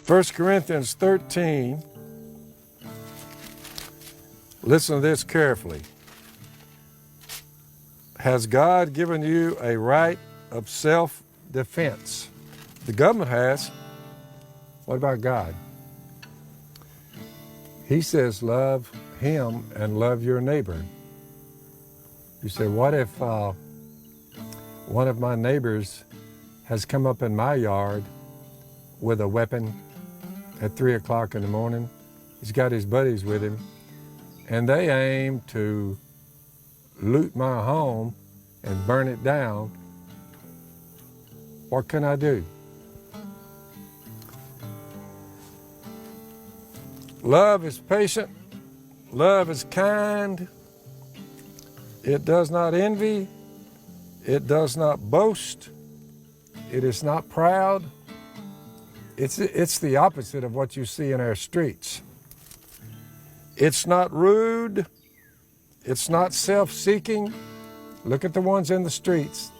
1 Corinthians 13, listen to this carefully. Has God given you a right of self-defense? The government has. What about God? He says, love him and love your neighbor. You say, what if one of my neighbors has come up in my yard with a weapon at 3 o'clock in the morning? He's got his buddies with him, and they aim to loot my home and burn it down. What can I do? Love is patient. Love is kind. It does not envy. It does not boast. It is not proud. It's the opposite of what you see in our streets. It's not rude. It's not self-seeking. Look at the ones in the streets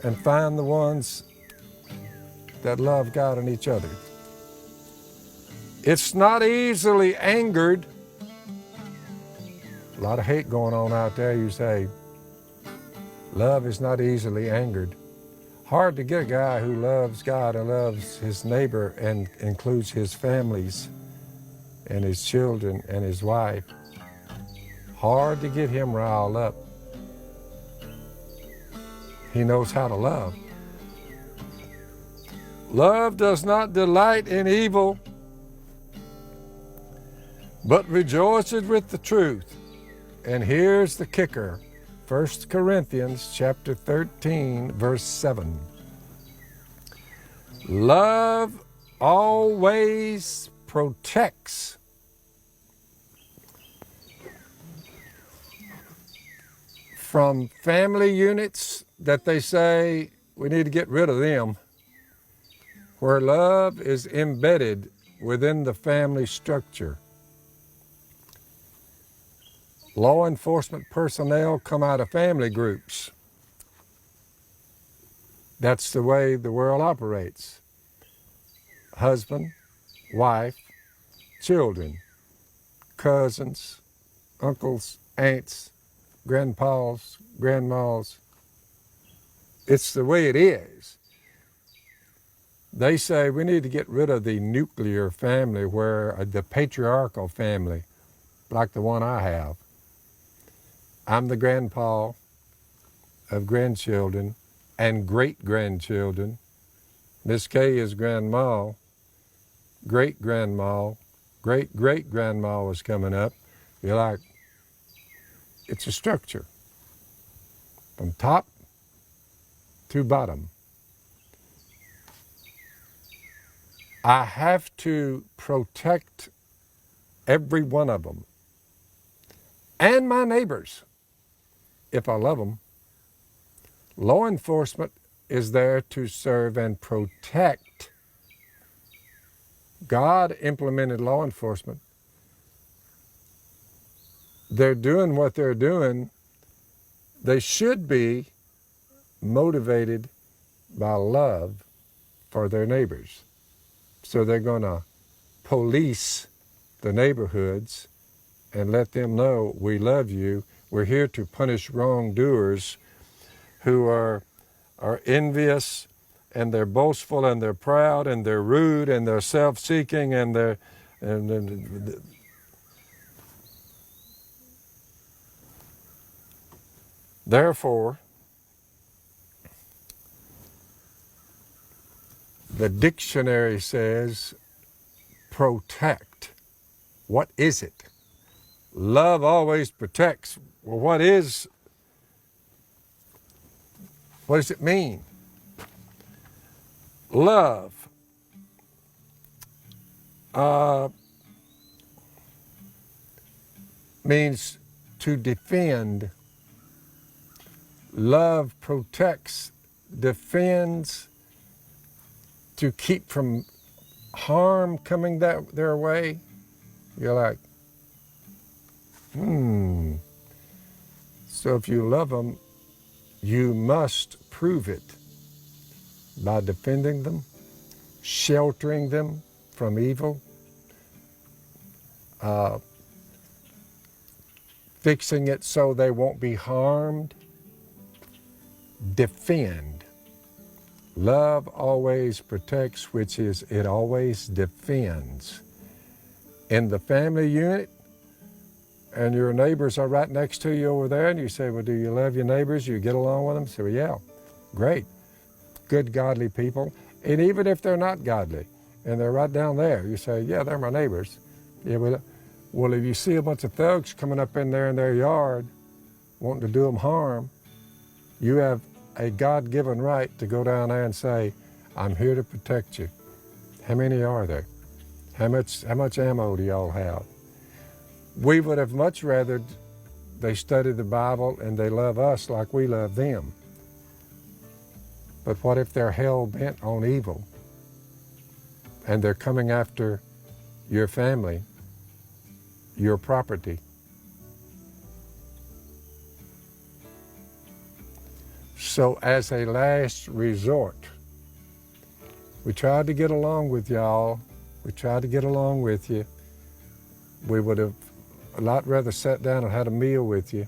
and find the ones that love God and each other. It's not easily angered. A lot of hate going on out there. You say, love is not easily angered. Hard to get a guy who loves God and loves his neighbor and includes his families and his children and his wife. Hard to get him riled up. He knows how to love. Love does not delight in evil, but rejoices with the truth. And here's the kicker. 1 Corinthians chapter 13, verse 7. Love always protects. From family units that they say we need to get rid of them, where love is embedded within the family structure. Law enforcement personnel come out of family groups. That's the way the world operates. Husband, wife, children, cousins, uncles, aunts, grandpas, grandmas. It's the way it is. They say we need to get rid of the nuclear family, where the patriarchal family, like the one I have. I'm the grandpa of grandchildren and great-grandchildren. Miss Kay is grandma, great-grandma, great-great-grandma was coming up. You're like, it's a structure from top to bottom. I have to protect every one of them and my neighbors if I love them. Law enforcement is there to serve and protect. God implemented law enforcement. They're doing what they're doing. They should be motivated by love for their neighbors. So they're going to police the neighborhoods and let them know, we love you. We're here to punish wrongdoers who are envious, and they're boastful, and they're proud, and they're rude, and they're self-seeking, and they're therefore, the dictionary says protect. What is it? Love always protects. Well, what does it mean? Love means to defend. Love protects, defends, to keep from harm coming their way. You're like, So if you love them, you must prove it by defending them, sheltering them from evil, fixing it so they won't be harmed. Defend. Love always protects, which is it always defends. In the family unit, and your neighbors are right next to you over there, and you say, well, do you love your neighbors? You get along with them? Say, well, yeah, great. Good, godly people. And even if they're not godly, and they're right down there, you say, yeah, they're my neighbors. Yeah, well, if you see a bunch of thugs coming up in there in their yard, wanting to do them harm, you have a God-given right to go down there and say, I'm here to protect you. How many are there? How much ammo do y'all have? We would have much rather they study the Bible and they love us like we love them. But what if they're hell-bent on evil and they're coming after your family, your property? So as a last resort, we tried to get along with y'all. We tried to get along with you. We would have a lot rather sat down and had a meal with you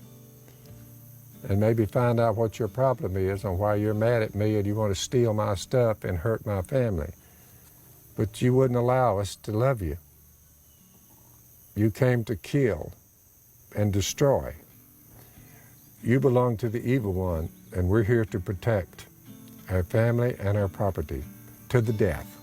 and maybe find out what your problem is and why you're mad at me and you want to steal my stuff and hurt my family. But you wouldn't allow us to love you. You came to kill and destroy. You belong to the evil one, and we're here to protect our family and our property to the death.